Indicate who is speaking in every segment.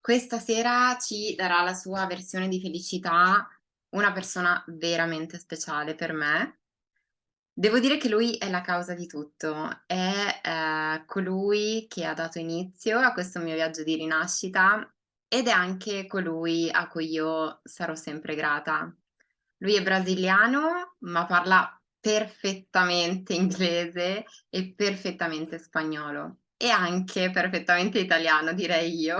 Speaker 1: Questa sera ci darà la sua versione di felicità una persona veramente speciale per me. Devo dire che lui è la causa di tutto, è colui che ha dato inizio a questo mio viaggio di rinascita ed è anche colui a cui io sarò sempre grata. Lui è brasiliano, ma parla perfettamente inglese e perfettamente spagnolo e anche perfettamente italiano, direi io.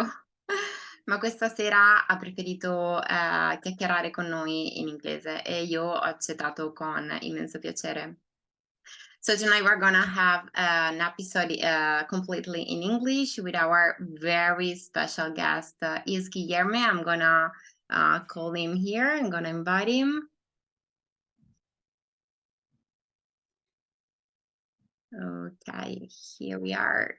Speaker 1: Ma questa sera ha preferito chiacchierare con noi in inglese e io ho accettato con immenso piacere. So tonight we're gonna have an episode completely in English with our very special guest, is Guilherme. I'm gonna call him here. I'm gonna invite him. Okay, here we are.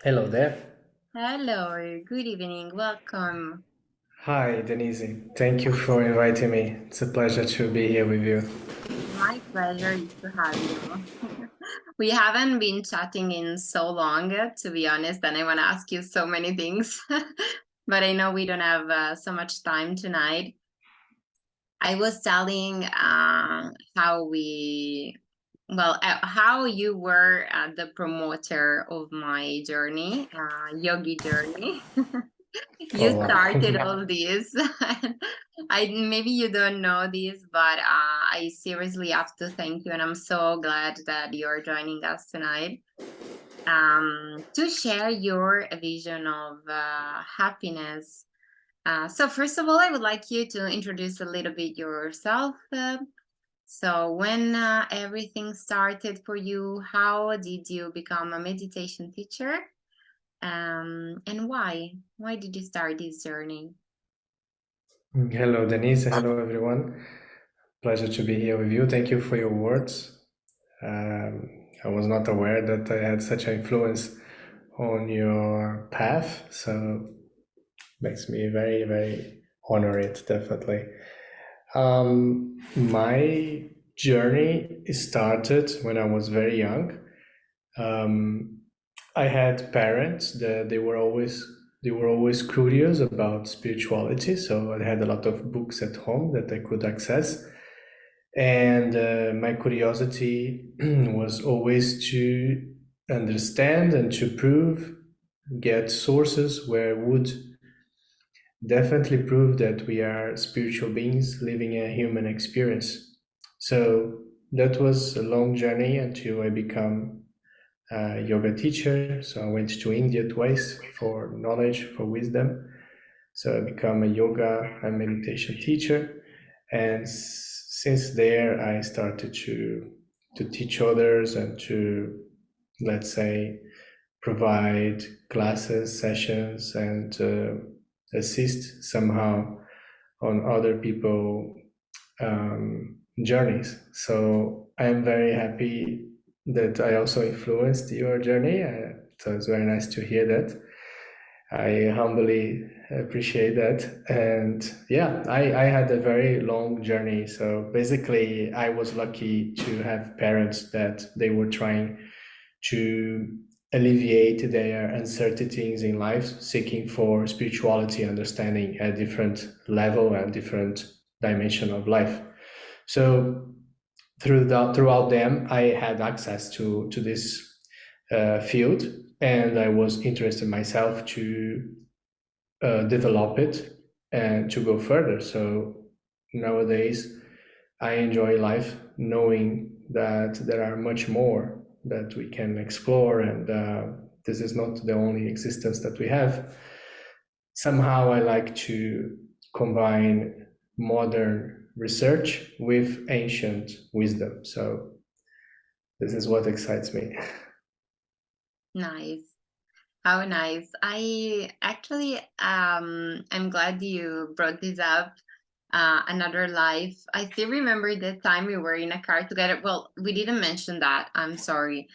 Speaker 2: Hello there.
Speaker 1: Hello, good evening, welcome.
Speaker 2: Hi, Denise. Thank you for inviting me. It's a pleasure to be here with you.
Speaker 1: My pleasure is to have you. We haven't been chatting in so long, to be honest, and I want to ask you so many things, but I know we don't have so much time tonight. I was telling how you were the promoter of my journey, yogi journey.
Speaker 2: Oh,
Speaker 1: You started
Speaker 2: wow.
Speaker 1: all this. I maybe you don't know this, but I seriously have to thank you, and I'm so glad that you're joining us tonight to share your vision of happiness. So first of all, I would like you to introduce a little bit yourself. So when everything started for you, how did you become a meditation teacher? And why? Why did you start this journey?
Speaker 2: Hello, Denise. Hello, everyone. Pleasure to be here with you. Thank you for your words. I was not aware that I had such an influence on your path, so makes me very, very honored, definitely. My journey started when I was very young. Um, I had parents that they were always curious about spirituality, so I had a lot of books at home that I could access, and my curiosity was always to understand and to prove, get sources where would definitely prove that we are spiritual beings living a human experience. So that was a long journey until I become yoga teacher. So I went to India twice for knowledge, for wisdom. So I become a yoga and meditation teacher. And since there, I started to teach others and to, let's say, provide classes, sessions, and assist somehow on other people journeys. So I'm very happy that I also influenced your journey. So it's very nice to hear that. I humbly appreciate that. And yeah, I had a very long journey. So basically, I was lucky to have parents that they were trying to alleviate their uncertainties in life, seeking for spirituality, understanding a different level and different dimension of life. So throughout them, I had access to this field, and I was interested myself to develop it and to go further. So nowadays, I enjoy life knowing that there are much more that we can explore, and this is not the only existence that we have. Somehow, I like to combine modern research with ancient wisdom. So this is what excites me.
Speaker 1: Nice. How nice. I actually, I'm glad you brought this up. Another life. I still remember the time we were in a car together. Well, we didn't mention that. I'm sorry.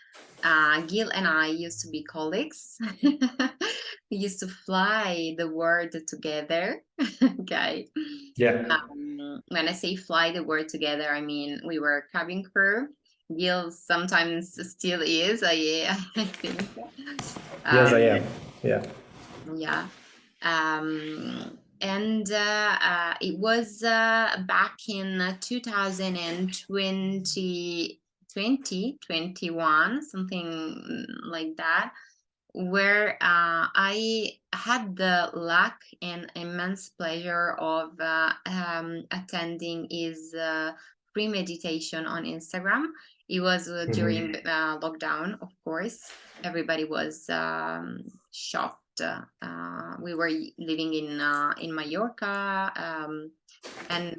Speaker 1: Gil and I used to be colleagues. We used to fly the world together. Okay.
Speaker 2: Yeah.
Speaker 1: When I say fly the world together, I mean we were cabin crew. Guil sometimes still is, I think.
Speaker 2: Yes, I am.
Speaker 1: Um,
Speaker 2: Yeah.
Speaker 1: yeah. And it was back in 2020, 2021, something like that, where I had the luck and immense pleasure of attending his free meditation on Instagram. It was during
Speaker 2: Mhm.
Speaker 1: lockdown, of course. Everybody was shocked. We were living in Mallorca, and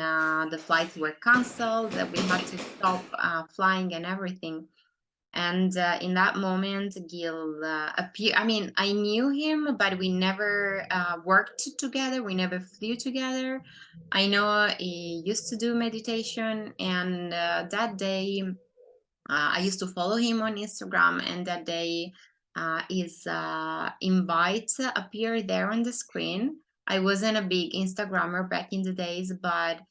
Speaker 1: the flights were canceled. That we had to stop flying and everything. And in that moment, Gil appeared. I mean, I knew him, but we never worked together. We never flew together. I know he used to do meditation, and that day I used to follow him on Instagram, and that day his invite appeared there on the screen. I wasn't a big Instagrammer back in the days, but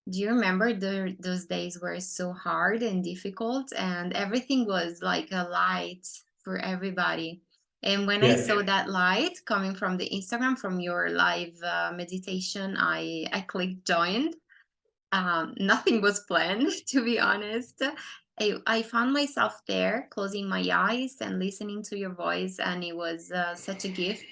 Speaker 1: do you remember those days were so hard and difficult, and everything was like a light for everybody? And when I
Speaker 2: Yeah.
Speaker 1: saw that light coming from the Instagram, from your live meditation, I clicked join. Nothing was planned, to be honest. I found myself there, closing my eyes and listening to your voice, and it was such a gift.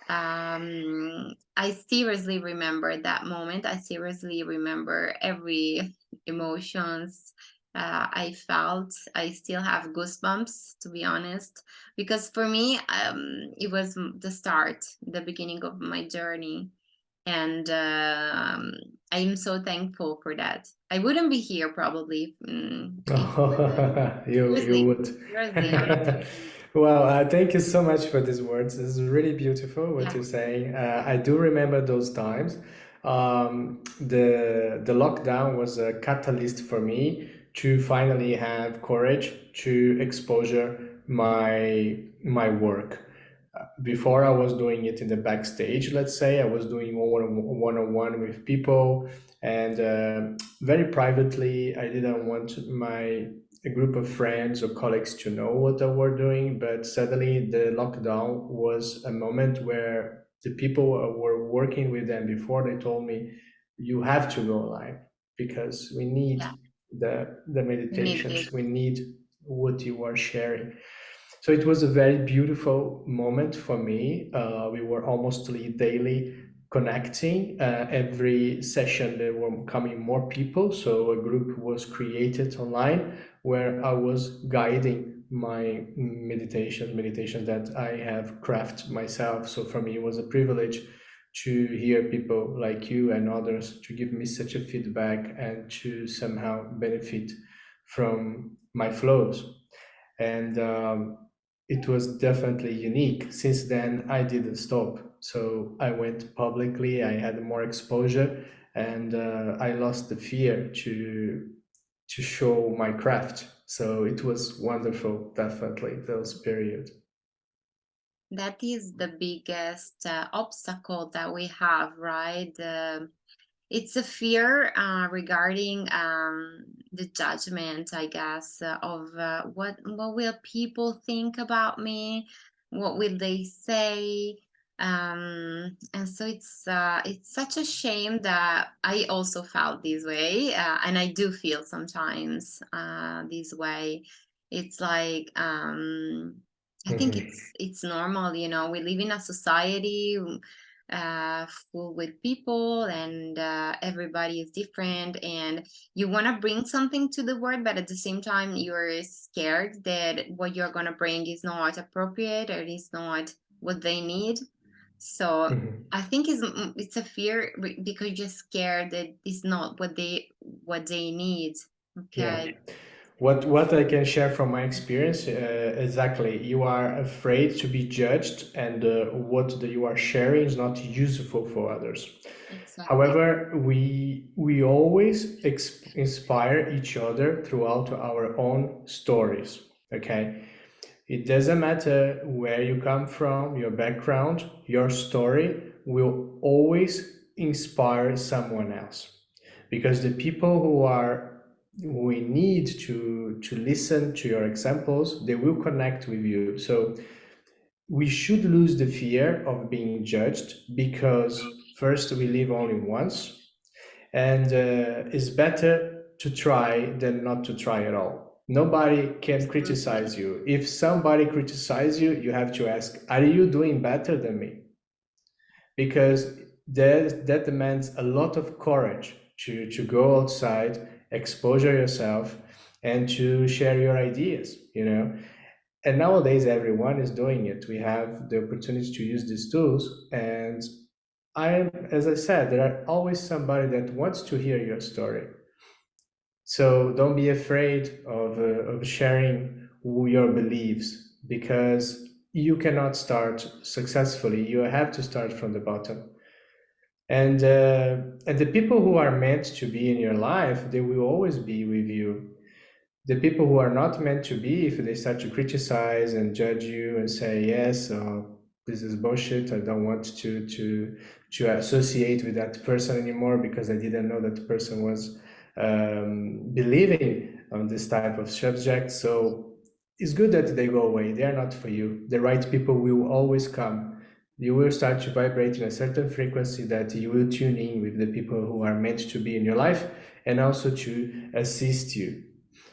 Speaker 1: I seriously remember that moment. I seriously remember every emotions I felt. I still have goosebumps, to be honest, because for me, it was the start, the beginning of my journey, and I'm so thankful for that. I wouldn't be here probably if it wasn't.
Speaker 2: You
Speaker 1: Seriously,
Speaker 2: would.
Speaker 1: seriously, I'm so
Speaker 2: Well, thank you so much for these words. This is really beautiful what
Speaker 1: yeah,
Speaker 2: you're saying. I do remember those times. The lockdown was a catalyst for me to finally have courage to exposure my work. Before I was doing it in the backstage, let's say I was doing one-on-one with people, and very privately. I didn't want my a group of friends or colleagues to know what I were doing, but suddenly the lockdown was a moment where the people I were working with them before, they told me, you have to go live because we need
Speaker 1: yeah,
Speaker 2: the
Speaker 1: we need this.
Speaker 2: meditations, we need what you are sharing. So it was a very beautiful moment for me. We were almost daily connecting. Every session, there were coming more people. So a group was created online where I was guiding my meditation that I have crafted myself. So for me, it was a privilege to hear people like you and others to give me such a feedback and to somehow benefit from my flows. And it was definitely unique. Since then, I didn't stop. So I went publicly, I had more exposure, and I lost the fear to show my craft. So it was wonderful, definitely, those periods.
Speaker 1: That is the biggest obstacle that we have, right? It's a fear regarding the judgment, I guess, of what will people think about me? What will they say? And so it's such a shame that I also felt this way, and I do feel sometimes this way. It's like I think
Speaker 2: Mhm.
Speaker 1: it's normal, you know. We live in a society full with people, and everybody is different, and you want to bring something to the world, but at the same time you're scared that what you're going to bring is not appropriate or is not what they need. So
Speaker 2: Mhm.
Speaker 1: I think it's a fear because you're scared that it's not what they need.
Speaker 2: Yeah.
Speaker 1: Okay.
Speaker 2: What I can share from my experience, exactly, you are afraid to be judged, and what you are sharing is not useful for others.
Speaker 1: Exactly.
Speaker 2: However, we always inspire each other throughout our own stories. Okay, it doesn't matter where you come from, your background, your story will always inspire someone else, because the people who are we need to listen to your examples. They will connect with you. So we should lose the fear of being judged, because first, we live only once, and it's better to try than not to try at all. Nobody can
Speaker 1: Absolutely.
Speaker 2: criticize you. If somebody criticizes you, you have to ask, are you doing better than me? Because that demands a lot of courage to go outside, exposure yourself, and to share your ideas, you know. And nowadays, everyone is doing it. We have the opportunity to use these tools. And as I said, there are always somebody that wants to hear your story. So don't be afraid of sharing your beliefs, because you cannot start successfully. You have to start from the bottom. And the people who are meant to be in your life, they will always be with you. The people who are not meant to be, if they start to criticize and judge you and say, yes, this is bullshit, I don't want to associate with that person anymore because I didn't know that person was believing on this type of subject. So it's good that they go away. They are not for you. The right people will always come. You will start to vibrate in a certain frequency that you will tune in with the people who are meant to be in your life and also to assist you.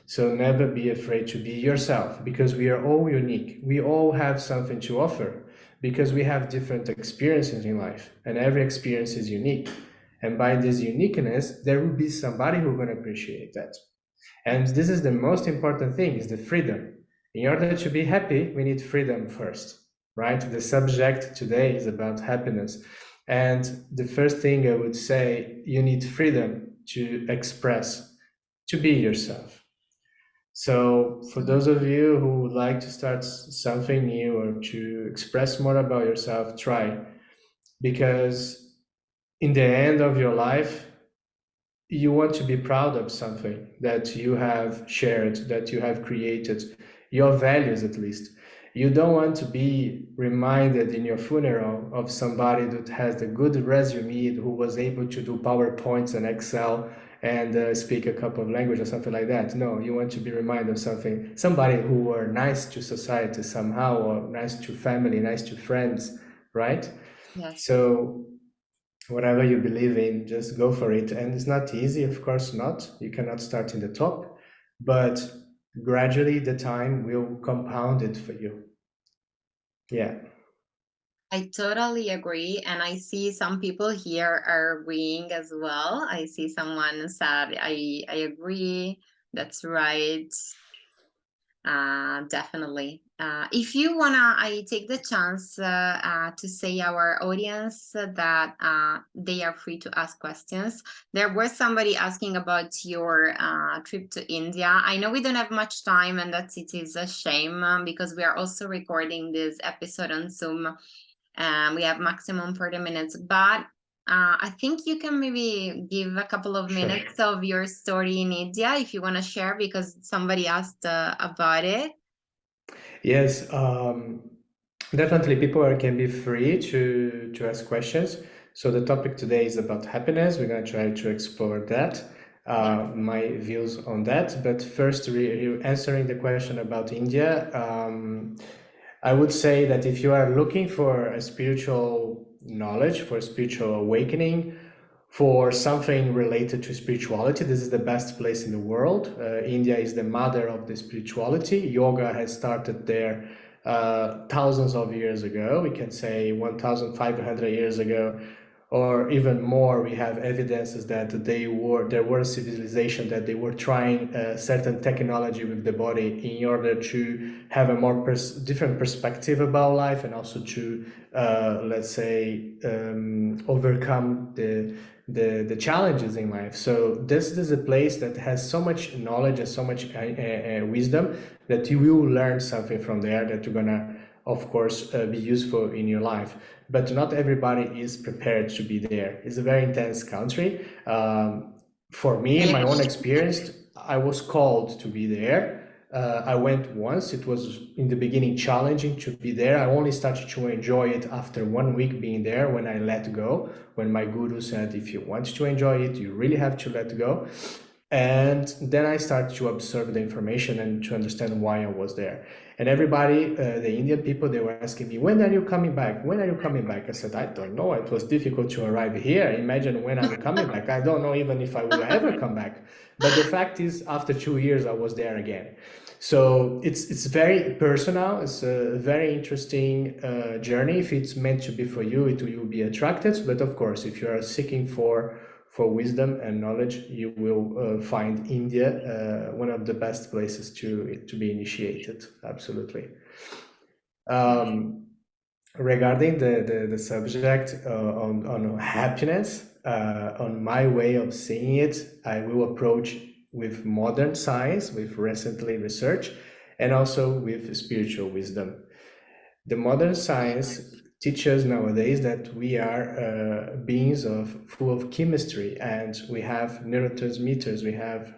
Speaker 2: So never be afraid to be yourself, because we are all unique. We all have something to offer, because we have different experiences in life, and every experience is unique. And by this uniqueness, there will be somebody who's going to appreciate that. And this is the most important thing, is the freedom. In order to be happy, we need freedom first, right? The subject today is about happiness. And the first thing I would say, you need freedom to express, to be yourself. So, for those of you who would like to start something new or to express more about yourself, try. Because in the end of your life, you want to be proud of something that you have shared, that you have created, your values at least. You don't want to be reminded in your funeral of somebody that has a good resume, who was able to do PowerPoints and Excel and speak a couple of languages or something like that. No, you want to be reminded of somebody who were nice to society somehow, or nice to family, nice to friends, right?
Speaker 1: Yes.
Speaker 2: So whatever you believe in, just go for it. And it's not easy, of course not. You cannot start in the top, but gradually the time will compound it for you. Yeah,
Speaker 1: I totally agree. And I see some people here are agreeing as well. I see someone said, I agree. That's right. Definitely. If you wanna, I take the chance to say our audience that they are free to ask questions. There was somebody asking about your trip to India. I know we don't have much time, and that it is a shame because we are also recording this episode on Zoom. We have maximum 40 minutes, but I think you can maybe give a couple of
Speaker 2: sure.
Speaker 1: minutes of your story in India if you want to share, because somebody asked about it.
Speaker 2: Yes, definitely people can be free to ask questions. So the topic today is about happiness. We're going to try to explore that,
Speaker 1: Yes.
Speaker 2: my views on that. But first, answering the question about India, I would say that if you are looking for a spiritual knowledge, for spiritual awakening, for something related to spirituality, this is the best place in the world. India is the mother of the spirituality. Yoga has started there thousands of years ago. We can say 1,500 years ago, or even more. We have evidences that there were a civilization that they were trying certain technology with the body in order to have a more different perspective about life, and also to let's say overcome the challenges in life. So this is a place that has so much knowledge and so much wisdom, that you will learn something from there that you're gonna, of course, be useful in your life. But not everybody is prepared to be there. It's a very intense country. For me,
Speaker 1: I
Speaker 2: my own
Speaker 1: agree.
Speaker 2: experience, I was called to be there. I went once. It was in the beginning challenging to be there. I only started to enjoy it after 1 week being there, when I let go, when my guru said, if you want to enjoy it, you really have to let go. And then I started to observe the information and to understand why I was there. And everybody, the Indian people, they were asking me, when are you coming back? When are you coming back? I said, I don't know. It was difficult to arrive here. Imagine when I'm coming back. I don't know even if I will ever come back. But the fact is, after 2 years, I was there again. So it's very personal. It's a very interesting journey. If it's meant to be for you, it will be attracted. But of course, if you are seeking for wisdom and knowledge, you will find India one of the best places to be initiated. Absolutely. Regarding the subject on happiness, on my way of seeing it, I will approach with modern science, with recently research, and also with spiritual wisdom. The modern science teaches nowadays that we are beings full of chemistry, and we have neurotransmitters, we have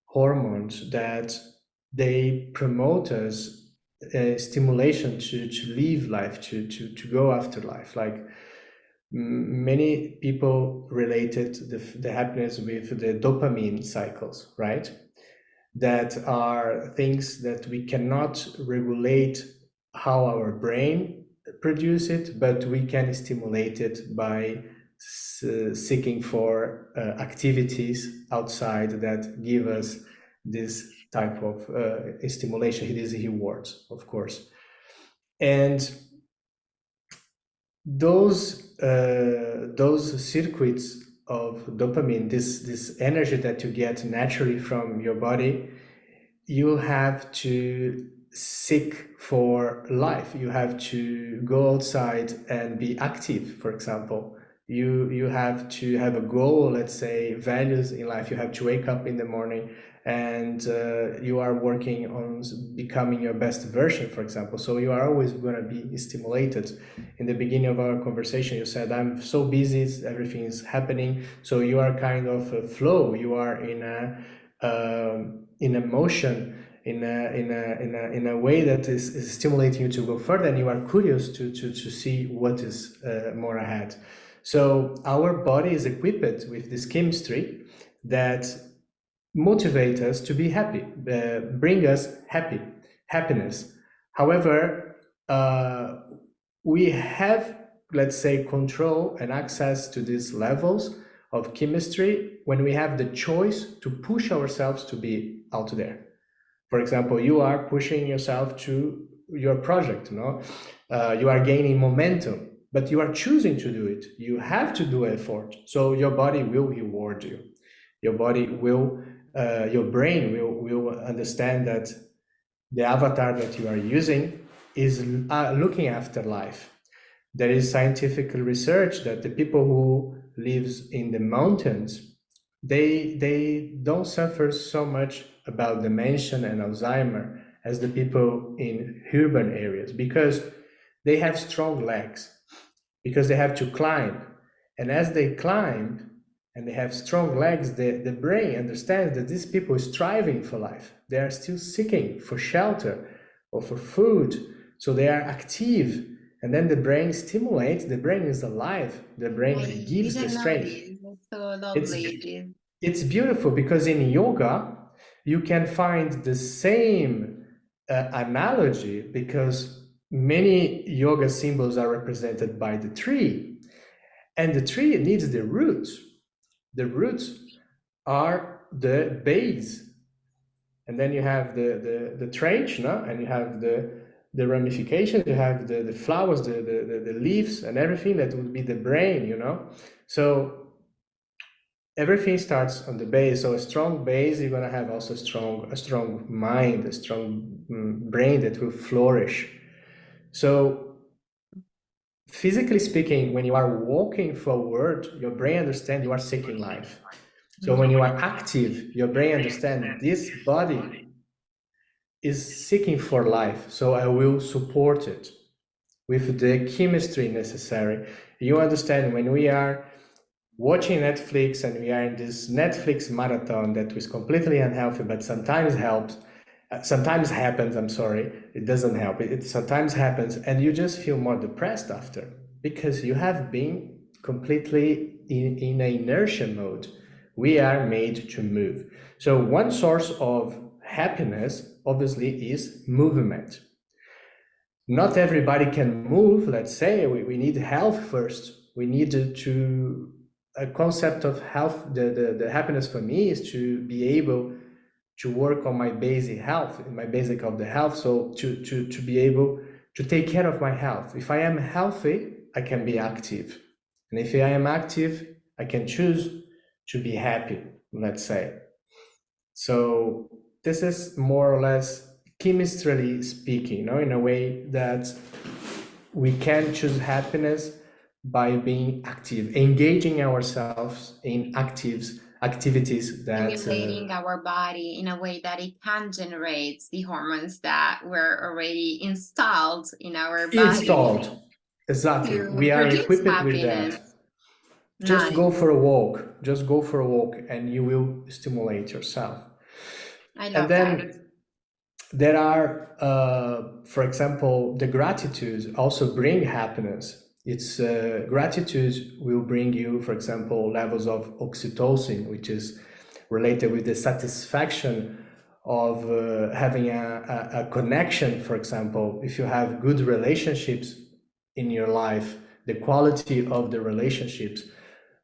Speaker 2: hormones that they promote us stimulation to live life, to go after life. Like many people related the happiness with the dopamine cycles, right? That are things that we cannot regulate how our brain produce it, but we can stimulate it by seeking for activities outside that give us this type of stimulation, these rewards, of course. And those circuits of dopamine, this energy that you get naturally from your body, you have to seek for life. You have to go outside and be active, for example. You have to have a goal, let's say values in life. You have to wake up in the morning and you are working on becoming your best version, for example. So you are always going to be stimulated. In the beginning of our conversation, you said, I'm so busy, everything is happening. So you are kind of a flow. You are in emotion, in a way that is stimulating you to go further, and you are curious to see what is more ahead. So our body is equipped with this chemistry that motivate us to be happy, bring us happiness. However, we have, let's say, control and access to these levels of chemistry when we have the choice to push ourselves to be out there. For example, you are pushing yourself to your project, no? You are gaining momentum, but you are choosing to do it. You have to do effort. So your body will reward you. Your body will, your brain will understand that the avatar that you are using is looking after life. There is scientific research that the people who lives in the mountains, they don't suffer so much about dementia and Alzheimer as the people in urban areas, because they have strong legs, because they have to climb. And as they climb and they have strong legs, the brain understands that these people are striving for life. They are still seeking for shelter or for food. So they are active. And then the brain stimulates, the brain is alive, the brain gives the
Speaker 1: Didn't know
Speaker 2: strength.
Speaker 1: this. It's so
Speaker 2: It's,
Speaker 1: lovely.
Speaker 2: it's beautiful, because in yoga, you can find the same analogy, because many yoga symbols are represented by the tree. And the tree needs the roots. The roots are the base. And then you have the trench, no? And you have the ramifications, you have the flowers, the leaves, and everything that would be the brain, you know? So everything starts on the base. So a strong base, you're gonna have also a strong mind, a strong brain that will flourish. So physically speaking, when you are walking forward, your brain understands you are seeking life. So when you are active, your brain understands this body is seeking for life, so I will support it with the chemistry necessary. You understand, when we are watching Netflix and we are in this Netflix marathon that was completely unhealthy, but sometimes helps, sometimes happens, I'm sorry, it doesn't help, it sometimes happens, and you just feel more depressed after, because you have been completely in an inertia mode, We are made to move. So one source of happiness, obviously, is movement. Not everybody can move. Let's say we need health first. We need to a concept of health. The happiness for me is to be able to work on my basic health, in my basic of the health. So to be able to take care of my health. If I am healthy, I can be active. And if I am active, I can choose to be happy, let's say. So this is more or less chemistry speaking, in a way that we can choose happiness by being active, engaging ourselves in activities that
Speaker 1: Stimulating our body in a way that it can generate the hormones that were already installed in our body
Speaker 2: installed. Exactly.
Speaker 1: to
Speaker 2: We are
Speaker 1: produce
Speaker 2: equipped with that.
Speaker 1: happiness.
Speaker 2: Just go
Speaker 1: Nice.
Speaker 2: for a walk. Just go for a walk and you will stimulate yourself.
Speaker 1: I
Speaker 2: And
Speaker 1: love that.
Speaker 2: then there are, for example, the gratitude also bring happiness. It's gratitude will bring you, for example, levels of oxytocin, which is related with the satisfaction of having a connection. For example, if you have good relationships in your life, the quality of the relationships,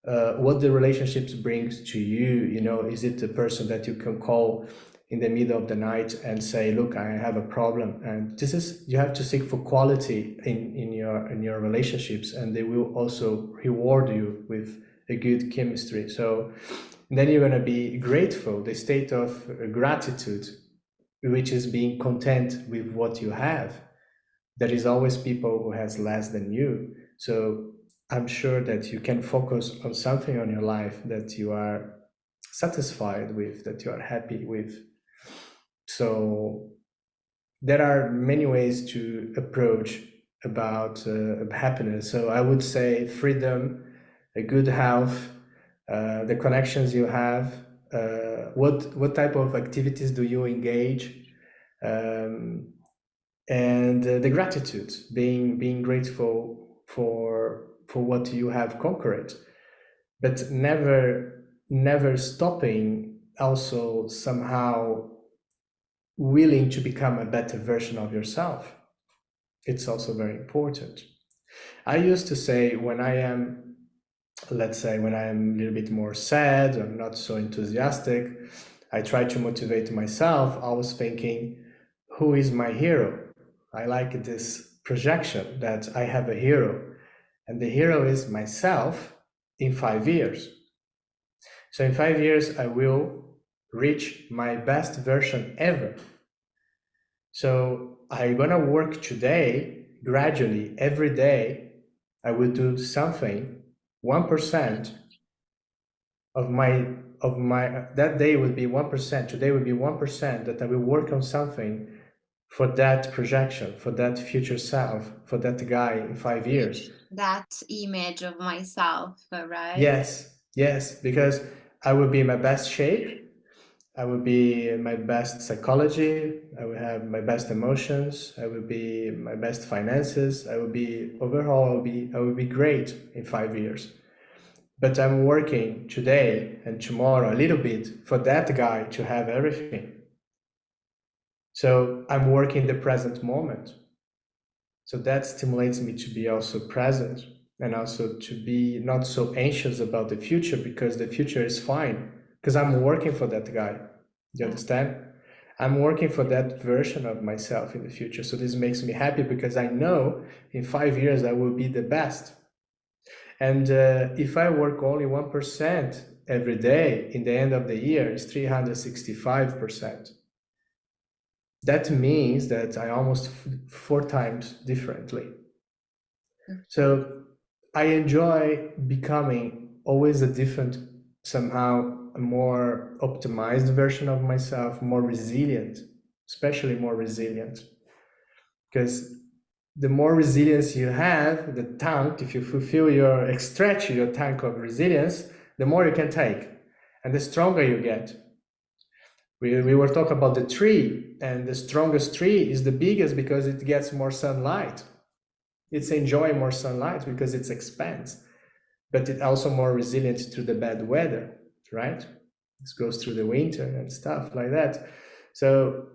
Speaker 2: what the relationships brings to you, is it the person that you can call in the middle of the night and say, look, I have a problem? And this is, you have to seek for quality in your relationships, and they will also reward you with a good chemistry. So then you're going to be grateful, the state of gratitude, which is being content with what you have. There is always people who has less than you. So I'm sure that you can focus on something on your life that you are satisfied with, that you are happy with. So there are many ways to approach about happiness. So I would say freedom, a good health, the connections you have, what type of activities do you engage, and the gratitude, being grateful for what you have conquered, but never stopping, also somehow willing to become a better version of yourself. It's also very important. I used to say, when I am a little bit more sad or not so enthusiastic, I try to motivate myself. I was thinking, who is my hero? I like this projection that I have a hero, and the hero is myself in 5 years. So in 5 years, I will reach my best version ever. So I'm gonna work today, gradually, every day. I will do something, 1% of my that day will be 1%. Today will be 1% that I will work on something for that projection, for that future self, for that guy in 5 years.
Speaker 1: That image of myself, right?
Speaker 2: Yes, because I will be in my best shape. I will be in my best psychology. I will have my best emotions. I will be my best finances. I will be overall. I will be great in 5 years. But I'm working today and tomorrow a little bit for that guy to have everything. So I'm working the present moment. So that stimulates me to be also present, and also to be not so anxious about the future, because the future is fine, because I'm working for that guy. You understand? I'm working for that version of myself in the future. So this makes me happy, because I know in 5 years I will be the best. And if I work only 1% every day, in the end of the year, it's 365%. That means that I almost 4 times differently. So I enjoy becoming always a different, somehow a more optimized version of myself, more resilient, especially more resilient. Because the more resilience you have, the tank, if you stretch your tank of resilience, the more you can take, and the stronger you get. We were talking about the tree, and the strongest tree is the biggest because it gets more sunlight. It's enjoying more sunlight because it expands, but it's also more resilient to the bad weather. right? This goes through the winter and stuff like that. So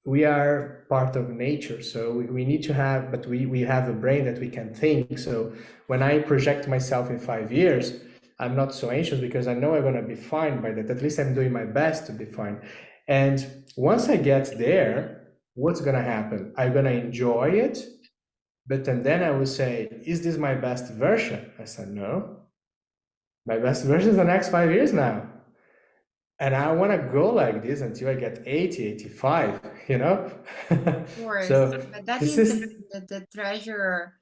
Speaker 2: we are part of nature, so we need to have, but we have a brain that we can think. So when I project myself in 5 years, I'm not so anxious because I know I'm going to be fine by that. At least I'm doing my best to be fine. And once I get there, what's going to happen? I'm going to enjoy it, but then I will say, is this my best version? I said, no, my best version is the next 5 years now. And I want to go like this until I get 80, 85, you know?
Speaker 1: Course,
Speaker 2: So
Speaker 1: but that
Speaker 2: this
Speaker 1: is
Speaker 2: is,
Speaker 1: the treasure,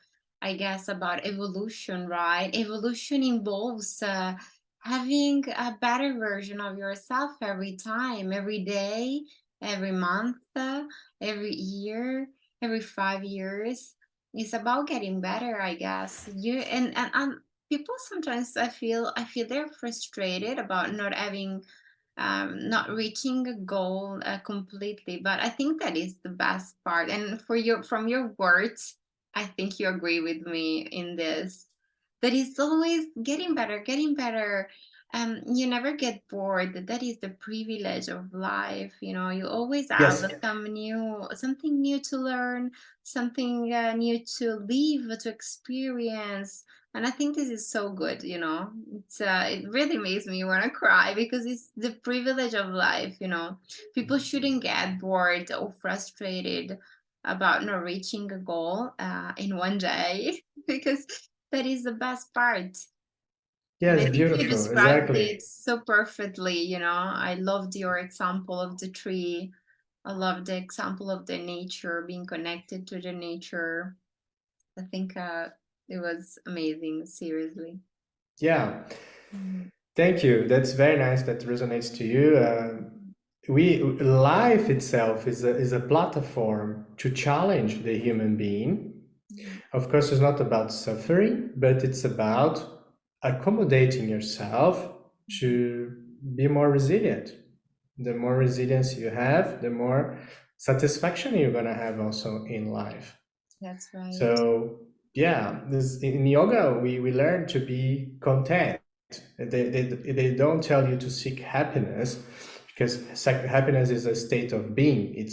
Speaker 1: I guess, about evolution, right? Evolution involves having a better version of yourself every time, every day, every month, every year, every 5 years. It's about getting better, I guess. You and people sometimes I feel they're frustrated about not reaching a goal completely, but I think that is the best part. And from your words, I think you agree with me in this, that is always getting better. You never get bored. That is the privilege of life. You always have
Speaker 2: yes,
Speaker 1: something new to learn, something new to live, to experience. And I think this is so good. It really makes me want to cry because it's the privilege of life. People shouldn't get bored or frustrated about not reaching a goal in one day because that is the best part. And I
Speaker 2: yes,
Speaker 1: think you
Speaker 2: beautiful,
Speaker 1: described
Speaker 2: exactly.
Speaker 1: it so perfectly. I loved your example of the tree. I love the example of the nature, being connected to the nature. I think it was amazing, seriously.
Speaker 2: Yeah,
Speaker 1: Mhm.
Speaker 2: thank you. That's very nice. That resonates to you. We life itself is a platform to challenge the human being.
Speaker 1: Mhm.
Speaker 2: Of course, it's not about suffering, but it's about accommodating yourself
Speaker 1: Mhm.
Speaker 2: to be more resilient. The more resilience you have, the more satisfaction you're going to have also in life.
Speaker 1: That's right.
Speaker 2: So, yeah, in yoga, we learn to be content. They don't tell you to seek happiness because happiness is a state of being, it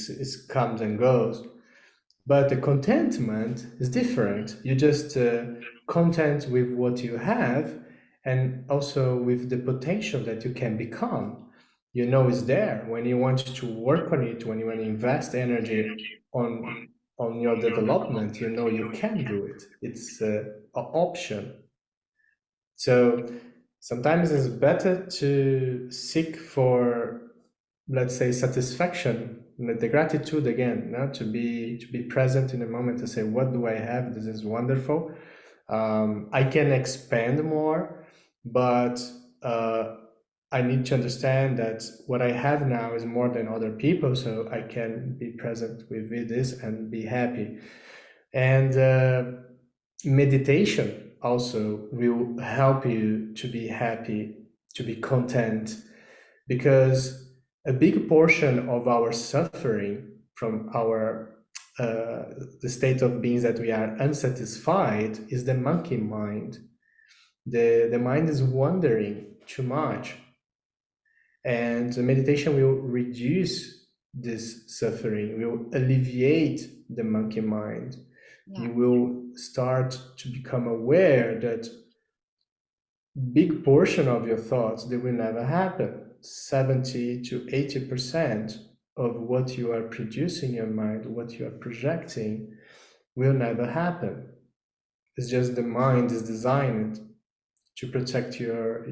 Speaker 2: comes and goes. But the contentment is different. You just content with what you have and also with the potential that you can become. You know it's there. When you want to work on it, when you want to invest energy on your development, you know you can do it. It's an option. So sometimes it's better to seek for, let's say, satisfaction, the gratitude again, to be present in the moment, to say, what do I have? This is wonderful. I can expand more, but uh, I need to understand that what I have now is more than other people, so I can be present with this and be happy. And meditation also will help you to be happy, to be content, because a big portion of our suffering from our the state of beings that we are unsatisfied is the monkey mind. The mind is wandering too much, and the meditation will reduce this suffering, will alleviate the monkey mind.
Speaker 1: Yeah.
Speaker 2: You will start to become aware that big portion of your thoughts, they will never happen. 70 to 80% of what you are producing in your mind, what you are projecting, will never happen. It's just the mind is designed to protect your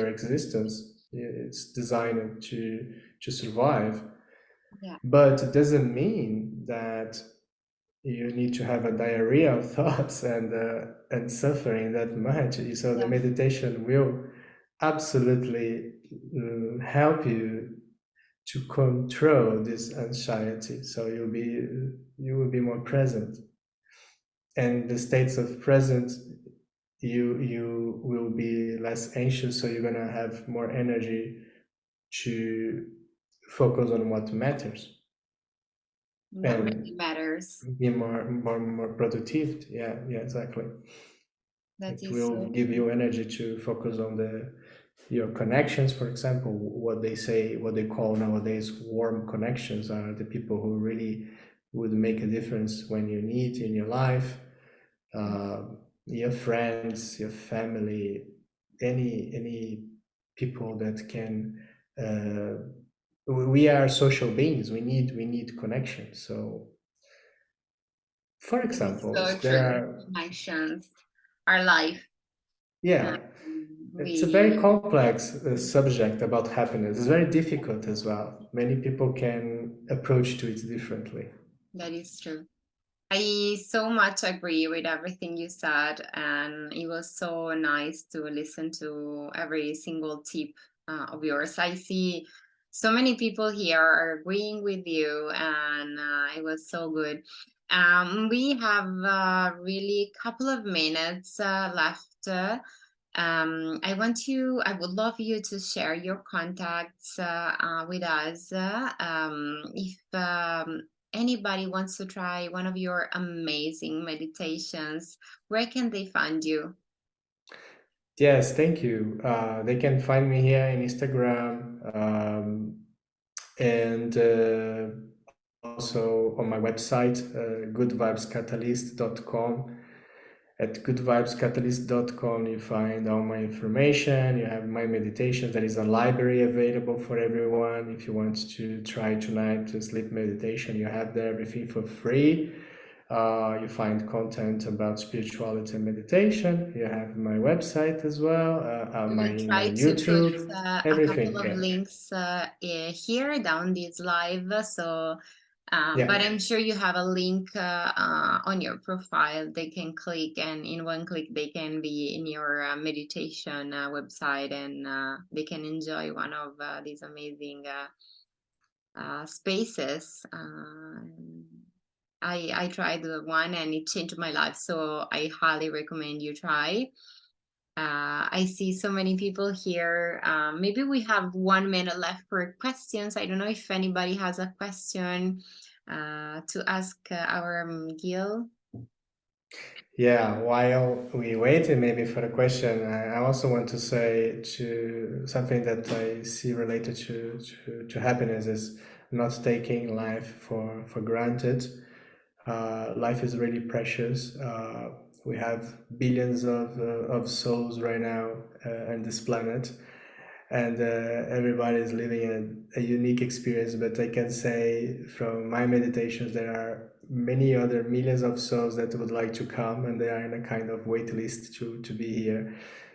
Speaker 2: existence. It's designed to survive.
Speaker 1: Yeah.
Speaker 2: But it doesn't mean that you need to have a diarrhea of thoughts and suffering that much. So the
Speaker 1: Yeah.
Speaker 2: meditation will absolutely help you to control this anxiety. So you will be more present, and the states of presence, you will be less anxious. So you're gonna have more energy to focus on what matters
Speaker 1: That really
Speaker 2: and
Speaker 1: matters.
Speaker 2: be more productive. Yeah, yeah, exactly.
Speaker 1: That
Speaker 2: It
Speaker 1: is
Speaker 2: will
Speaker 1: so
Speaker 2: give
Speaker 1: true.
Speaker 2: you energy to focus on your connections, for example, what they say, what they call nowadays warm connections, are the people who really would make a difference when you need in your life. Your friends, your family, any people that can. We are social beings. We need connection. So, for
Speaker 1: That is
Speaker 2: example,
Speaker 1: so
Speaker 2: there
Speaker 1: true.
Speaker 2: are,
Speaker 1: Connections, our life. Um,
Speaker 2: yeah, it's a very
Speaker 1: we
Speaker 2: complex subject about happiness. It's very difficult as well. Many people can approach to it differently.
Speaker 1: That is true. I so much agree with everything you said, and it was so nice to listen to every single tip of yours. I see so many people here are agreeing with you, and it was so good. We have really a couple of minutes left. I would love you to share your contacts with us. If anybody wants to try one of your amazing meditations, where can they find you?
Speaker 2: Yes, thank you. They can find me here in Instagram, and also on my website, goodvibescatalyst.com. At goodvibescatalyst.com, you find all my information. You have my meditations. There is a library available for everyone. If you want to try tonight to sleep meditation, you have there everything for free. You find content about spirituality and meditation. You have my website as well,
Speaker 1: We will
Speaker 2: my
Speaker 1: try to put
Speaker 2: YouTube,
Speaker 1: a couple
Speaker 2: everything.
Speaker 1: of
Speaker 2: Yeah,
Speaker 1: links here down this live. So, but
Speaker 2: yeah,
Speaker 1: I'm sure you have a link on your profile. They can click, and in one click, they can be in your meditation website, and they can enjoy one of these amazing spaces. I tried the one, and it changed my life. So I highly recommend you try. I see so many people here. Maybe we have 1 minute left for questions. I don't know if anybody has a question to ask our Gil.
Speaker 2: yeah. While we waited maybe for the question, I also want to say to something that I see related to happiness is not taking life for granted. Life is really precious. We have billions of souls right now on this planet, and everybody is living a unique experience. But I can say from my meditations, there are many other millions of souls that would like to come, and they are in a kind of wait list to be here.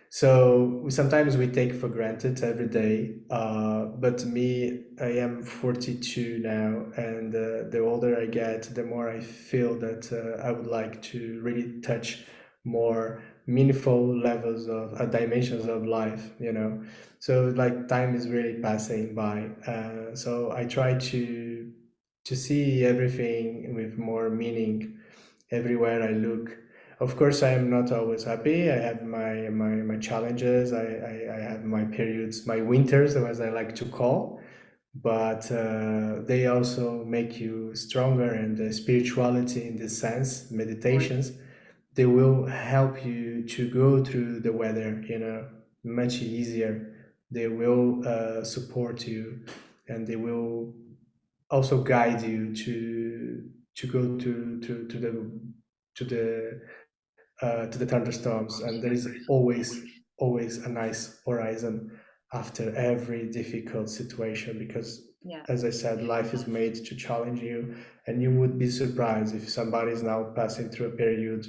Speaker 2: So sometimes we take for granted every day. But me, I am 42 now, and the older I get, the more I feel that I would like to really touch more meaningful levels of dimensions of life. So like time is really passing by. So I try to see everything with more meaning everywhere I look. Of course, I am not always happy. I have my challenges. I have my periods, my winters, as I like to call. But they also make you stronger. And the spirituality, in this sense,
Speaker 1: Course.
Speaker 2: meditations, they will help you to go through the weather, much easier. They will support you, and they will also guide you to go to the thunderstorms. And there is always a nice horizon after every difficult situation, because,
Speaker 1: Yeah.
Speaker 2: as I said, life is made to challenge you. And you would be surprised if somebody is now passing through a period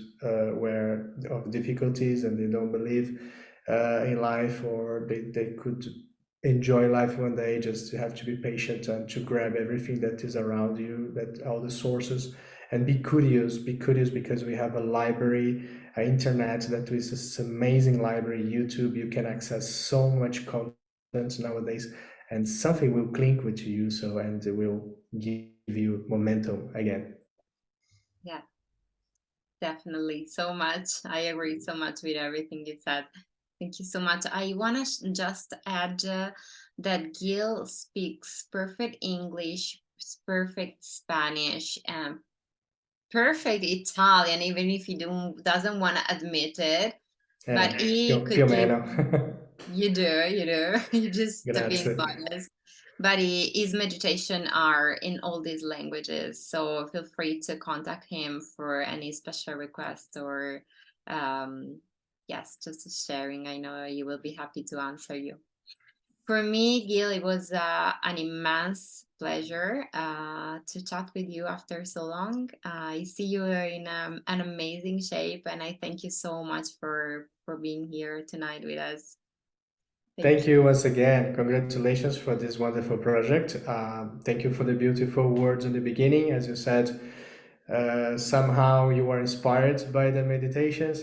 Speaker 2: where of difficulties, and they don't believe in life, or they could enjoy life one day. Just you have to be patient and to grab everything that is around you, that all the sources, and be curious, because we have a library, internet, that is this amazing library. YouTube, you can access so much content nowadays, and something will click with you, so, and it will give you momentum again.
Speaker 1: Yeah, definitely. So much. I agree so much with everything you said. Thank you so much. I want to just add that Gil speaks perfect English, perfect Spanish, and perfect Italian, even if he doesn't want to admit it. But he
Speaker 2: Più o
Speaker 1: could give
Speaker 2: meno.
Speaker 1: You do, you do. You're just being
Speaker 2: Grazie.
Speaker 1: biased. But his meditation are in all these languages, so feel free to contact him for any special requests or, um, yes, just sharing. I know he will be happy to answer you. For me, Gil, it was an immense pleasure to chat with you after so long. I see you are in an amazing shape, and I thank you so much for being here tonight with us.
Speaker 2: Thank
Speaker 1: Thank you.
Speaker 2: you once again. Congratulations for this wonderful project. Thank you for the beautiful words in the beginning. As you said, somehow you were inspired by the meditations,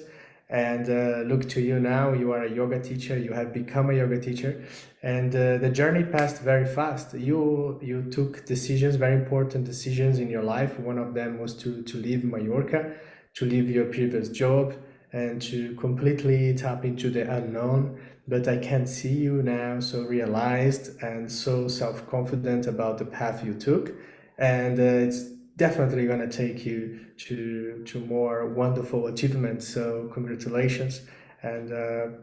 Speaker 2: and look to you now. You are a yoga teacher. You have become a yoga teacher, and the journey passed very fast. You took decisions, very important decisions in your life. One of them was to leave Mallorca, to leave your previous job, and to completely tap into the unknown. But I can see you now so realized and so self-confident about the path you took, and it's definitely going to take you to more wonderful achievements. So congratulations, and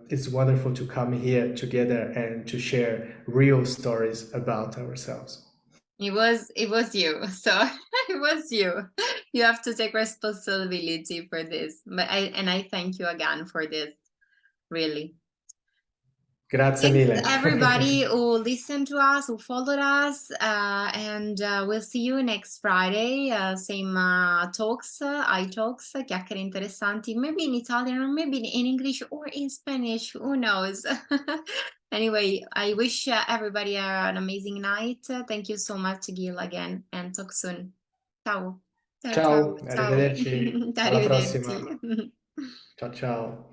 Speaker 2: it's wonderful to come here together and to share real stories about ourselves.
Speaker 1: It was you. So it was you. You have to take responsibility for this. But I thank you again for this, really.
Speaker 2: Grazie
Speaker 1: Thanks
Speaker 2: mille.
Speaker 1: everybody who listened to us, who followed us, and we'll see you next Friday. Same talks, I talks, chiacchiere interessanti, maybe in Italian or maybe in English or in Spanish. Who knows? Anyway, I wish everybody an amazing night. Thank you so much, Gil, again, and talk soon. Ciao. Ciao, ciao,
Speaker 2: Ciao,
Speaker 1: ciao.
Speaker 2: arrivederci, alla prossima.
Speaker 1: Arrivederci.
Speaker 2: Ciao ciao.